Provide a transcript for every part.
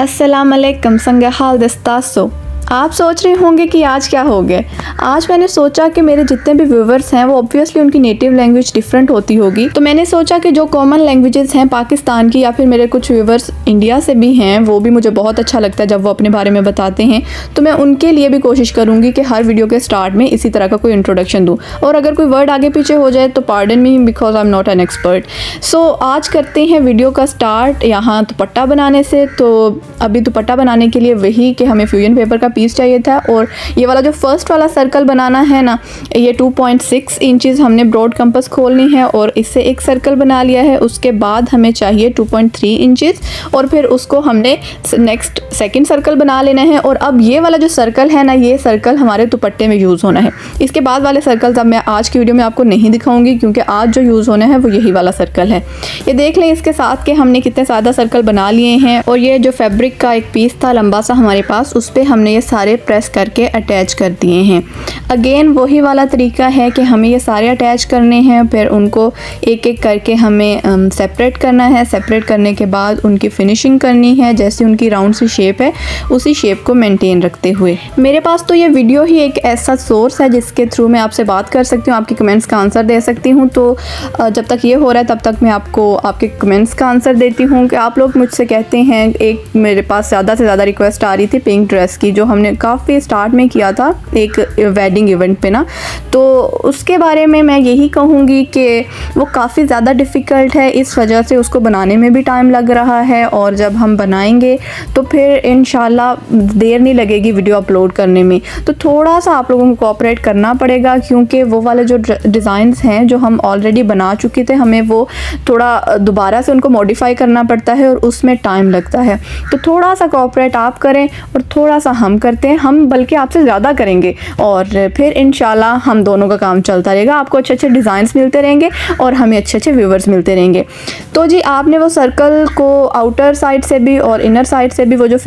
अस्सलाम वालेकुम संग हाल दस्तासो। आप सोच रहे होंगे कि आज क्या हो गया। आज मैंने सोचा कि मेरे जितने भी व्यूवर्स हैं वो ऑब्वियसली उनकी नेटिव लैंग्वेज डिफरेंट होती होगी, तो मैंने सोचा कि जो कॉमन लैंग्वेजेस हैं पाकिस्तान की या फिर मेरे कुछ व्यूवर्स इंडिया से भी हैं, वो भी मुझे बहुत अच्छा लगता है जब वो अपने बारे में बताते हैं, तो मैं उनके लिए भी कोशिश करूँगी कि हर वीडियो के स्टार्ट में इसी तरह का कोई इंट्रोडक्शन दूँ, और अगर कोई वर्ड आगे पीछे हो जाए तो pardon me because I am not an expert. So आज करते हैं वीडियो का स्टार्ट यहाँ दुपट्टा बनाने से। तो अभी दुपट्टा बनाने के लिए वही कि हमें फ्यूजन पेपर का पीस चाहिए था, और ये वाला जो फर्स्ट वाला सर्कल बनाना है ना, ये 2.6 इंचेस हमने ब्रॉड कंपास खोलनी है और इससे एक सर्कल बना लिया है। उसके बाद हमें चाहिए 2.3 इंचेस और फिर उसको हमने नेक्स्ट सेकंड सर्कल बना लेना है। और अब ये वाला जो सर्कल है ना, ये सर्कल हमारे दुपट्टे में यूज़ होना है। इसके बाद वाले सर्कल्स अब मैं आज की वीडियो में आपको नहीं दिखाऊंगी, क्योंकि आज जो यूज़ होना है वो यही वाला सर्कल है। ये देख लें इसके साथ कि हमने कितने सादा सर्कल बना लिए हैं। और ये जो फैब्रिक का एक पीस था लंबा सा हमारे पास, उस पर हमने ये सारे प्रेस करके अटैच कर दिए हैं। अगेन वही वाला तरीका है कि हमें ये सारे अटैच करने हैं, फिर उनको एक एक करके हमें सेपरेट करना है। सेपरेट करने के बाद उनकी फिनिशिंग करनी है, जैसे उनकी राउंड सी शेप है उसी शेप को मेंटेन रखते हुए। मेरे पास तो ये वीडियो ही एक ऐसा सोर्स है जिसके थ्रू मैं आपसे बात कर सकती हूँ, आपके कमेंट्स का आंसर दे सकती हूँ। तो जब तक ये हो रहा है तब तक मैं आपको आपके कमेंट्स का आंसर देती हूँ कि आप लोग मुझसे कहते हैं, एक मेरे पास ज़्यादा से ज़्यादा रिक्वेस्ट आ रही थी पिंक ड्रेस की, जो हमने काफ़ी स्टार्ट में किया था एक वेडिंग इवेंट पे ना। तो उसके बारे में मैं यही कहूँगी कि वो काफ़ी ज़्यादा डिफ़िकल्ट है, इस वजह से उसको बनाने में भी टाइम लग रहा है, और जब हम बनाएंगे तो फिर इंशाल्लाह देर नहीं लगेगी वीडियो अपलोड करने में। तो थोड़ा सा आप लोगों को कोऑपरेट करना पड़ेगा, क्योंकि वो वाले जो डिज़ाइंस हैं जो हम ऑलरेडी बना चुके थे, हमें वो थोड़ा दोबारा से उनको मॉडिफाई करना पड़ता है और उसमें टाइम लगता है। तो थोड़ा सा कोऑपरेट आप करें और थोड़ा सा हम करते हैं, हम बल्कि आपसे ज़्यादा करेंगे, और फिर इंशाल्लाह हम दोनों का काम चलता रहेगा। आपको अच्छे अच्छे डिज़ाइंस मिलते रहेंगे और हमें अच्छे अच्छे व्यूवर्स मिलते रहेंगे। तो जी आपने वो सर्कल को आउटर साइड से भी और इनर साइड से भी वो जो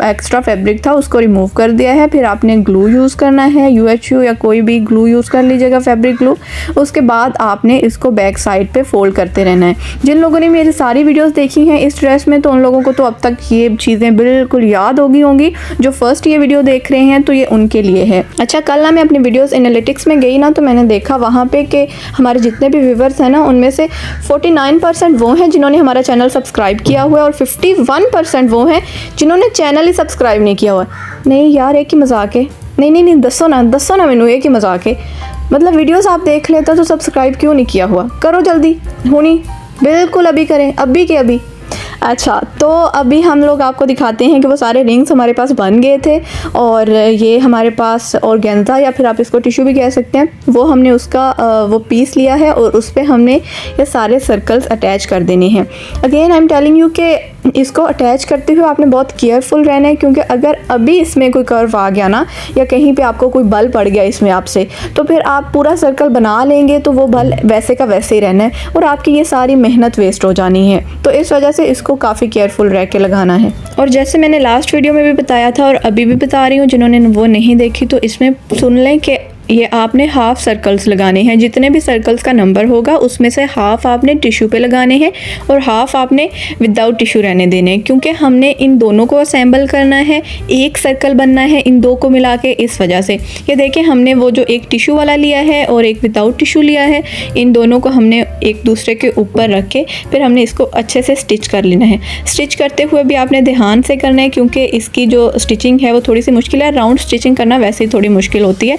एक्स्ट्रा फैब्रिक था उसको रिमूव कर दिया है। फिर आपने ग्लू यूज़ करना है, UHU या कोई भी ग्लू यूज़ कर लीजिएगा, फैब्रिक ग्लू। उसके बाद आपने इसको बैक साइड पे फोल्ड करते रहना है। जिन लोगों ने मेरी सारी वीडियोस देखी हैं इस ड्रेस में, तो उन लोगों को तो अब तक ये चीज़ें बिल्कुल याद होंगी। जो फर्स्ट ये वीडियो देख रहे हैं तो ये उनके लिए है। अच्छा, कल ना मैं अपनी वीडियोस एनालिटिक्स में गई ना, तो मैंने देखा वहाँ पे कि हमारे जितने भी व्यूवर्स हैं ना, उनमें से 49% वो हैं जिन्होंने हमारा चैनल सब्सक्राइब किया हुआ है, और 51% वो हैं जिन्होंने चैनल ही सब्सक्राइब नहीं किया हुआ। नहीं यार, एक ही मजाक है। नहीं, दसो ना मैनू, एक ही मजाक है। मतलब वीडियोस आप देख लेते हो तो सब्सक्राइब क्यों नहीं किया हुआ? करो जल्दी, होनी बिल्कुल अभी करें, अभी के अभी। अच्छा, तो अभी हम लोग आपको दिखाते हैं कि वो सारे रिंग्स हमारे पास बन गए थे, और ये हमारे पास ऑर्गेन्जा या फिर आप इसको टिश्यू भी कह सकते हैं, वो हमने उसका वो पीस लिया है और उस पर हमने ये सारे सर्कल्स अटैच कर देने हैं। Again I am telling you कि इसको अटैच करते हुए आपने बहुत केयरफुल रहना है, क्योंकि अगर अभी इसमें कोई कर्व आ गया ना, या कहीं पे आपको कोई बल पड़ गया इसमें आपसे, तो फिर आप पूरा सर्कल बना लेंगे तो वो बल वैसे का वैसे ही रहना है और आपकी ये सारी मेहनत वेस्ट हो जानी है। तो इस वजह से इसको काफ़ी केयरफुल रह के लगाना है। और जैसे मैंने लास्ट वीडियो में भी बताया था और अभी भी बता रही हूँ, जिन्होंने वो नहीं देखी तो इसमें सुन लें कि ये आपने हाफ सर्कल्स लगाने हैं। जितने भी सर्कल्स का नंबर होगा उसमें से हाफ आपने टिश्यू पे लगाने हैं और हाफ आपने विदाउट टिश्यू रहने देने हैं, क्योंकि हमने इन दोनों को असेंबल करना है, एक सर्कल बनना है इन दो को मिला के। इस वजह से ये देखें, हमने वो जो एक टिश्यू वाला लिया है और एक विदाउट टिश्यू लिया है, इन दोनों को हमने एक दूसरे के ऊपर रख के फिर हमने इसको अच्छे से स्टिच कर लेना है। स्टिच करते हुए भी आपने ध्यान से करना है, क्योंकि इसकी जो स्टिचिंग है वो थोड़ी सी मुश्किल है। राउंड स्टिचिंग करना वैसे ही थोड़ी मुश्किल होती है,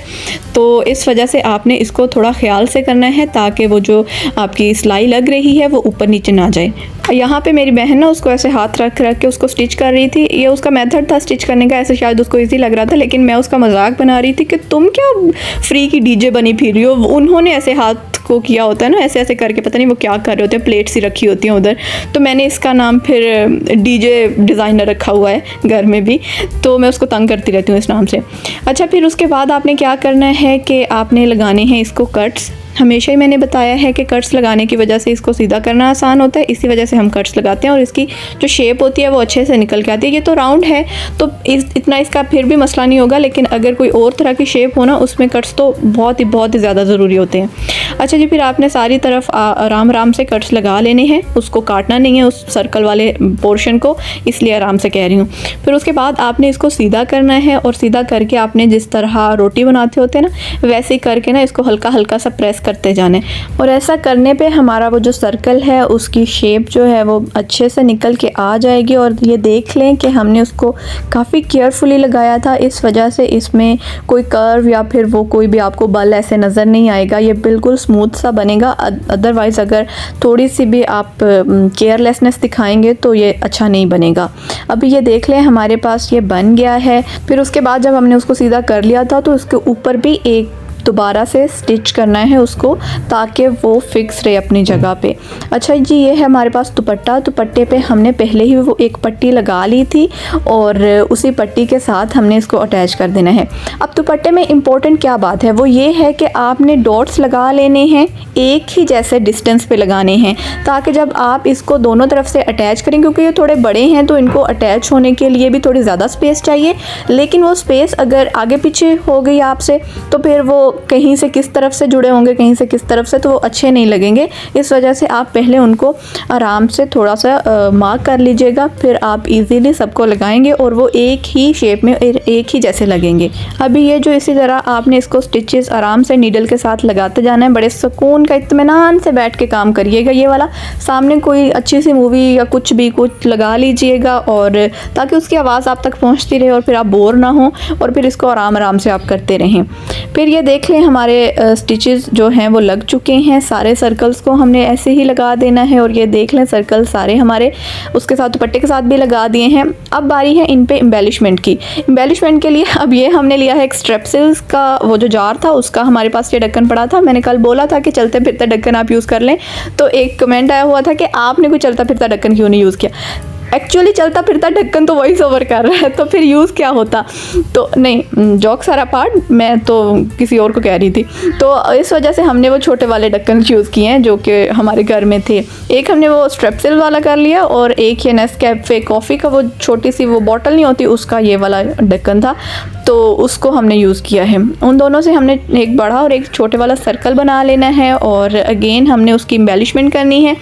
तो इस वजह से आपने इसको थोड़ा ख्याल से करना है, ताकि वो जो आपकी सिलाई लग रही है वो ऊपर नीचे ना जाए। यहाँ पे मेरी बहन ना उसको ऐसे हाथ रख के उसको स्टिच कर रही थी। ये उसका मेथड था स्टिच करने का, ऐसे शायद उसको इजी लग रहा था, लेकिन मैं उसका मजाक बना रही थी कि तुम क्या फ्री की डीजे बनी फिर रही हो। उन्होंने ऐसे हाथ को किया होता है ना, ऐसे ऐसे करके, पता नहीं वो क्या कर रहे होते हैं, प्लेट सी रखी होती हैं उधर। तो मैंने इसका नाम फिर डीजे डिज़ाइनर रखा हुआ है घर में भी, तो मैं उसको तंग करती रहती हूँ इस नाम से। अच्छा, फिर उसके बाद आपने क्या करना है कि आपने लगाने हैं इसको कट्स। हमेशा ही मैंने बताया है कि कट्स लगाने की वजह से इसको सीधा करना आसान होता है, इसी वजह से हम कट्स लगाते हैं और इसकी जो शेप होती है वो अच्छे से निकल के आती है। ये तो राउंड है तो इतना इसका फिर भी मसला नहीं होगा, लेकिन अगर कोई और तरह की शेप हो ना उसमें कट्स तो बहुत ही ज़्यादा ज़रूरी होते हैं। अच्छा जी, फिर आपने सारी तरफ आराम आराम से कट्स लगा लेने हैं, उसको काटना नहीं है उस सर्कल वाले पोर्शन को, इसलिए आराम से कह रही हूँ। फिर उसके बाद आपने इसको सीधा करना है और सीधा करके आपने जिस तरह रोटी बनाते होते हैं ना वैसे ही करके ना इसको हल्का हल्का सा प्रेस करते जाना है। और ऐसा करने पे हमारा वो जो सर्कल है उसकी शेप जो है वो अच्छे से निकल के आ जाएगी। और ये देख लें कि हमने उसको काफ़ी केयरफुली लगाया था, इस वजह से इसमें कोई कर्व या फिर वो कोई भी आपको बल ऐसे नज़र नहीं आएगा, ये बिल्कुल स्मूथ सा बनेगा। अदरवाइज़ अगर थोड़ी सी भी आप केयरलेसनेस दिखाएंगे तो ये अच्छा नहीं बनेगा। अभी ये देख लें हमारे पास ये बन गया है। फिर उसके बाद जब हमने उसको सीधा कर लिया था तो उसके ऊपर भी एक दोबारा से स्टिच करना है उसको, ताकि वो फिक्स रहे अपनी जगह पे। अच्छा जी, ये है हमारे पास दुपट्टा। दुपट्टे पे हमने पहले ही वो एक पट्टी लगा ली थी और उसी पट्टी के साथ हमने इसको अटैच कर देना है। अब दुपट्टे में इम्पोर्टेंट क्या बात है वो ये है कि आपने डॉट्स लगा लेने हैं, एक ही जैसे डिस्टेंस पे लगाने हैं, ताकि जब आप इसको दोनों तरफ से अटैच करें, क्योंकि ये थोड़े बड़े हैं तो इनको अटैच होने के लिए भी थोड़ी ज़्यादा स्पेस चाहिए, लेकिन वो स्पेस अगर आगे पीछे हो गई आपसे तो फिर वो कहीं से किस तरफ से जुड़े होंगे कहीं से किस तरफ से, तो वो अच्छे नहीं लगेंगे। इस वजह से आप पहले उनको आराम से थोड़ा सा मार्क कर लीजिएगा, फिर आप इजीली सबको लगाएंगे और वो एक ही शेप में एक ही जैसे लगेंगे। अभी ये जो इसी तरह आपने इसको स्टिचेस आराम से नीडल के साथ लगाते जाना है, बड़े सुकून का इत्मीनान से बैठ के काम करिएगा। ये वाला सामने कोई अच्छी सी मूवी या कुछ लगा लीजिएगा और ताकि उसकी आवाज़ आप तक पहुँचती रहे और फिर आप बोर ना हो, और फिर इसको आराम आराम से आप करते रहें। फिर ये देख लें हमारे स्टिचेस जो हैं वो लग चुके हैं, सारे सर्कल्स को हमने ऐसे ही लगा देना है। और ये देख लें सर्कल सारे हमारे उसके साथ दुपट्टे के साथ भी लगा दिए हैं। अब बारी है इन पे एम्बेलिशमेंट की। एम्बेलिशमेंट के लिए अब ये हमने लिया है एक स्ट्रेप्सिल्स का वो जो जार था उसका, हमारे पास ये ढक्कन पड़ा था। मैंने कल बोला था कि चलते फिरते ढक्कन आप यूज़ कर लें, तो एक कमेंट आया हुआ था कि आपने कोई चलता फिरता ढक्कन क्यों नहीं यूज़ किया। एक्चुअली चलता फिरता ढक्कन तो वॉइस ओवर कर रहा है, तो फिर यूज़ क्या होता। तो नहीं, जॉक सारा पार्ट, मैं तो किसी और को कह रही थी। तो इस वजह से हमने वो छोटे वाले ढक्कन यूज़ किए हैं जो कि हमारे घर में थे। एक हमने वो स्ट्रेप्सिल वाला कर लिया और एक ये नेस्कैफे कॉफ़ी का वो छोटी सी वो बॉटल नहीं होती उसका ये वाला ढक्कन था, तो उसको हमने यूज़ किया है। उन दोनों से हमने एक बड़ा और एक छोटे वाला सर्कल बना लेना है और अगेन हमने उसकी एम्बेलिशमेंट करनी है।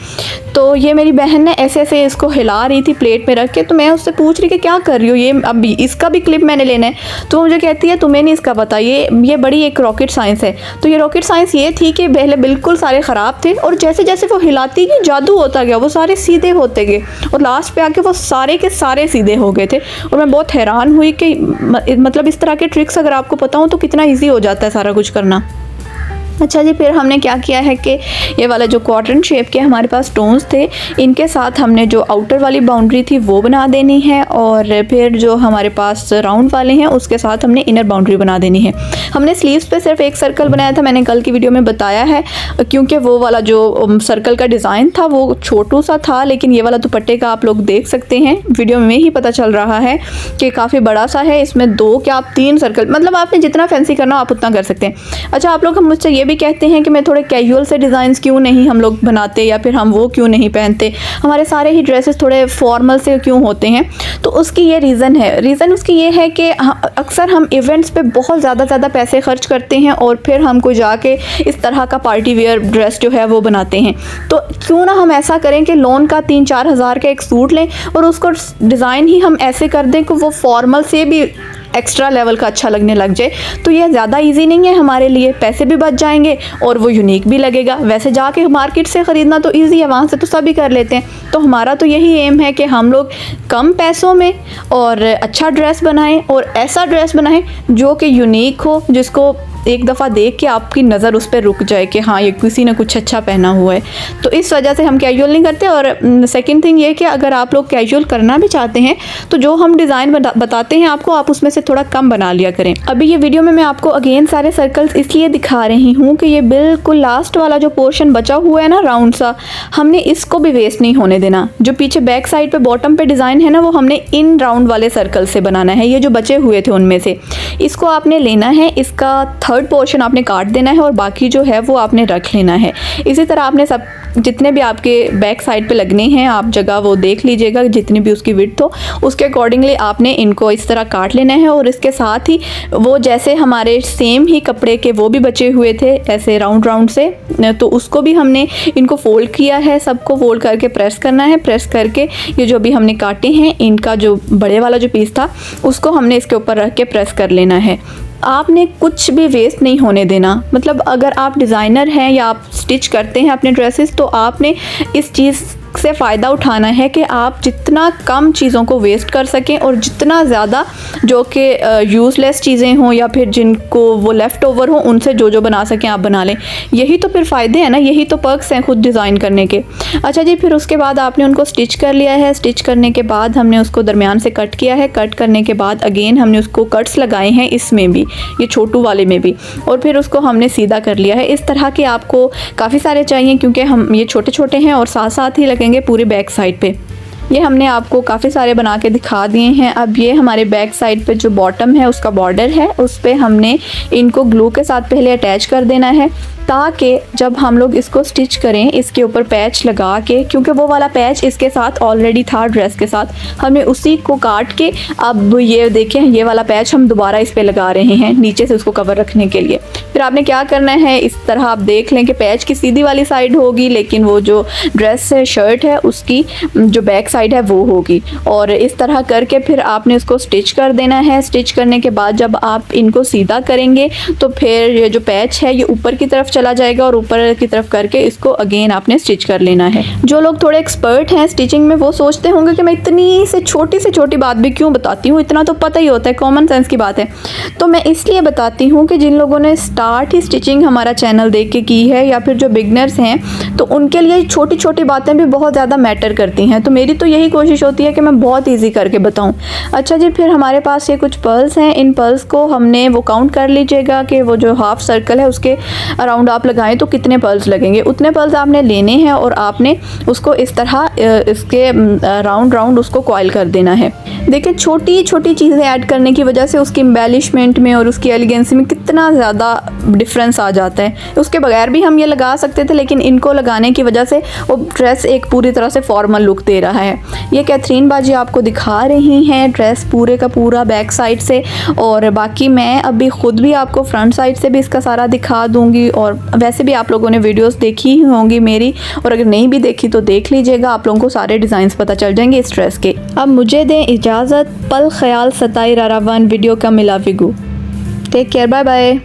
तो ये मेरी बहन ने ऐसे ऐसे इसको हिला रही थी प्लेट में रख के, तो मैं उससे पूछ रही कि क्या कर रही हो, ये अभी इसका भी क्लिप मैंने लेना है। तो मुझे कहती है तुम्हें नहीं इसका पता, ये बड़ी एक रॉकेट साइंस है। तो ये रॉकेट साइंस ये थी कि पहले बिल्कुल सारे ख़राब थे और जैसे जैसे वो हिलाती गई जादू होता गया, वो सारे सीधे होते गए और लास्ट पे आके वो सारे के सारे सीधे हो गए थे। और मैं बहुत हैरान हुई कि मतलब इस तरह के ट्रिक्स अगर आपको पता हो तो कितना ईजी हो जाता है सारा कुछ करना। अच्छा जी, फिर हमने क्या किया है कि ये वाला जो क्वाड्रेंट शेप के हमारे पास स्टोन्स थे, इनके साथ हमने जो आउटर वाली बाउंड्री थी वो बना देनी है और फिर जो हमारे पास राउंड वाले हैं उसके साथ हमने इनर बाउंड्री बना देनी है। हमने स्लीव्स पे सिर्फ एक सर्कल बनाया था, मैंने कल की वीडियो में बताया है, क्योंकि वो वाला जो सर्कल का डिज़ाइन था वो छोटू सा था, लेकिन ये वाला दुपट्टे का आप लोग देख सकते हैं वीडियो में ही पता चल रहा है कि काफ़ी बड़ा सा है। इसमें 2 क्या 3 सर्कल, मतलब आपने जितना फैंसी करना आप उतना कर सकते हैं। अच्छा, आप लोग हम मुझसे ये भी कहते हैं कि मैं थोड़े कैजुअल से डिज़ाइंस क्यों नहीं हम लोग बनाते या फिर हम वो क्यों नहीं पहनते, हमारे सारे ही ड्रेसेस थोड़े फॉर्मल से क्यों होते हैं। तो उसकी ये रीज़न है, रीज़न उसकी ये है कि अक्सर हम इवेंट्स पे बहुत ज़्यादा पैसे खर्च करते हैं और फिर हमको जाके इस तरह का पार्टी वेयर ड्रेस जो है वो बनाते हैं। तो क्यों ना हम ऐसा करें कि लोन का 3-4 हज़ार का एक सूट लें और उसको डिज़ाइन ही हम ऐसे कर दें कि वो फॉर्मल से भी एक्स्ट्रा लेवल का अच्छा लगने लग जाए। तो ये ज़्यादा इजी नहीं है हमारे लिए, पैसे भी बच जाएंगे और वो यूनिक भी लगेगा। वैसे जाके मार्केट से ख़रीदना तो इजी है, वहाँ से तो सभी कर लेते हैं। तो हमारा तो यही एम है कि हम लोग कम पैसों में और अच्छा ड्रेस बनाएं और ऐसा ड्रेस बनाएं जो कि यूनिक हो, जिसको एक दफ़ा देख के आपकी नज़र उस पर रुक जाए कि हाँ ये किसी ने कुछ अच्छा पहना हुआ है। तो इस वजह से हम कैजुअल नहीं करते। और सेकंड थिंग ये कि अगर आप लोग कैजुअल करना भी चाहते हैं तो जो हम डिज़ाइन बताते हैं आपको, आप उसमें से थोड़ा कम बना लिया करें। अभी ये वीडियो में मैं आपको अगेन सारे सर्कल्स इसलिए दिखा रही हूँ कि ये बिल्कुल लास्ट वाला जो पोर्शन बचा हुआ है ना राउंड सा, हमने इसको भी वेस्ट नहीं होने देना। जो पीछे बैक साइड पे बॉटम पे डिज़ाइन है ना, वो हमने इन राउंड वाले सर्कल से बनाना है। ये जो बचे हुए थे उनमें से इसको आपने लेना है, इसका थर्ड पोर्शन आपने काट देना है और बाकी जो है वो आपने रख लेना है। इसी तरह आपने सब जितने भी आपके बैक साइड पे लगने हैं आप जगह वो देख लीजिएगा, जितनी भी उसकी विड्थ हो उसके अकॉर्डिंगली आपने इनको इस तरह काट लेना है। और इसके साथ ही वो जैसे हमारे सेम ही कपड़े के वो भी बचे हुए थे ऐसे राउंड राउंड से, तो उसको भी हमने इनको फोल्ड किया है, सबको फोल्ड करके प्रेस करना है। प्रेस करके ये जो भी हमने काटे हैं इनका जो बड़े वाला जो पीस था उसको हमने इसके ऊपर रख के प्रेस कर लेना है। आपने कुछ भी वेस्ट नहीं होने देना। मतलब अगर आप डिज़ाइनर हैं या आप स्टिच करते हैं अपने ड्रेसेस तो आपने इस चीज़ से फ़ायदा उठाना है कि आप जितना कम चीज़ों को वेस्ट कर सकें और जितना ज़्यादा जो कि यूज़लेस चीज़ें हों या फिर जिनको वो लेफ़्ट ओवर हों उनसे जो जो बना सकें आप बना लें। यही तो फिर फ़ायदे हैं ना, यही तो पर्क्स हैं खुद डिज़ाइन करने के। अच्छा जी, फिर उसके बाद आपने उनको स्टिच कर लिया है। स्टिच करने के बाद हमने उसको दरमियान से कट किया है। कट करने के बाद अगेन हमने उसको कट्स लगाए हैं इसमें भी, ये छोटू वाले में भी, और फिर उसको हमने सीधा कर लिया है। इस तरह के आपको काफ़ी सारे चाहिए क्योंकि हम ये छोटे छोटे हैं और साथ साथ ही लगेंगे पूरी बैक साइड पे। ये हमने आपको काफ़ी सारे बना के दिखा दिए हैं। अब ये हमारे बैक साइड पे जो बॉटम है उसका बॉर्डर है उस पे हमने इनको ग्लू के साथ पहले अटैच कर देना है ताकि जब हम लोग इसको स्टिच करें इसके ऊपर पैच लगा के, क्योंकि वो वाला पैच इसके साथ ऑलरेडी था ड्रेस के साथ, हमने उसी को काट के अब ये देखें ये वाला पैच हम दोबारा इस पे लगा रहे हैं नीचे से उसको कवर रखने के लिए। फिर आपने क्या करना है, इस तरह आप देख लें कि पैच की सीधी वाली साइड होगी लेकिन वो जो ड्रेस है शर्ट है उसकी जो बैक साइड है वो होगी, और इस तरह करके फिर आपने उसको स्टिच कर देना है। स्टिच करने के बाद जब आप इनको सीधा करेंगे तो फिर ये जो पैच है ये ऊपर की तरफ चला जाएगा और ऊपर की तरफ करके इसको अगेन आपने स्टिच कर लेना है। जो लोग थोड़े एक्सपर्ट हैं स्टिचिंग में वो सोचते होंगे कि मैं इतनी से छोटी बात भी क्यों बताती हूँ, इतना तो पता ही होता है, कॉमन सेंस की बात है। तो मैं इसलिए बताती हूँ कि जिन लोगों ने स्टार्ट ही स्टिचिंग हमारा चैनल देख के की है या फिर जो बिगनर्स हैं तो उनके लिए छोटी छोटी बातें भी बहुत ज़्यादा मैटर करती हैं। तो मेरी तो यही कोशिश होती है कि मैं बहुत ईजी करके बताऊँ। अच्छा जी, फिर हमारे पास ये कुछ पर्ल्स हैं। इन पर्ल्स को हमने वो काउंट कर लीजिएगा कि वो जो हाफ सर्कल है उसके अराउंड आप लगाएं तो कितने पर्ल्स लगेंगे, उतने पर्ल्स आपने लेने हैं और आपने उसको इस तरह इसके राउंड राउंड उसको कॉइल कर देना है। देखिए छोटी छोटी चीज़ें ऐड करने की वजह से उसकी एम्बेलिशमेंट में और उसकी एलिगेंसी में कितना ज़्यादा डिफरेंस आ जाता है। उसके बगैर भी हम ये लगा सकते थे लेकिन इनको लगाने की वजह से वो ड्रेस एक पूरी तरह से फॉर्मल लुक दे रहा है। ये कैथरीन बाजी आपको दिखा रही हैं ड्रेस पूरे का पूरा बैक साइड से, और बाकी मैं अभी ख़ुद भी आपको फ्रंट साइड से भी इसका सारा दिखा दूँगी। और वैसे भी आप लोगों ने वीडियोस देखी ही होंगी मेरी, और अगर नहीं भी देखी तो देख लीजिएगा, आप लोगों को सारे डिज़ाइंस पता चल जाएंगे इस ड्रेस के। अब मुझे दें इजाज़त, पल ख्याल सताई रारावन वीडियो का मिला विगू। Take care, bye bye.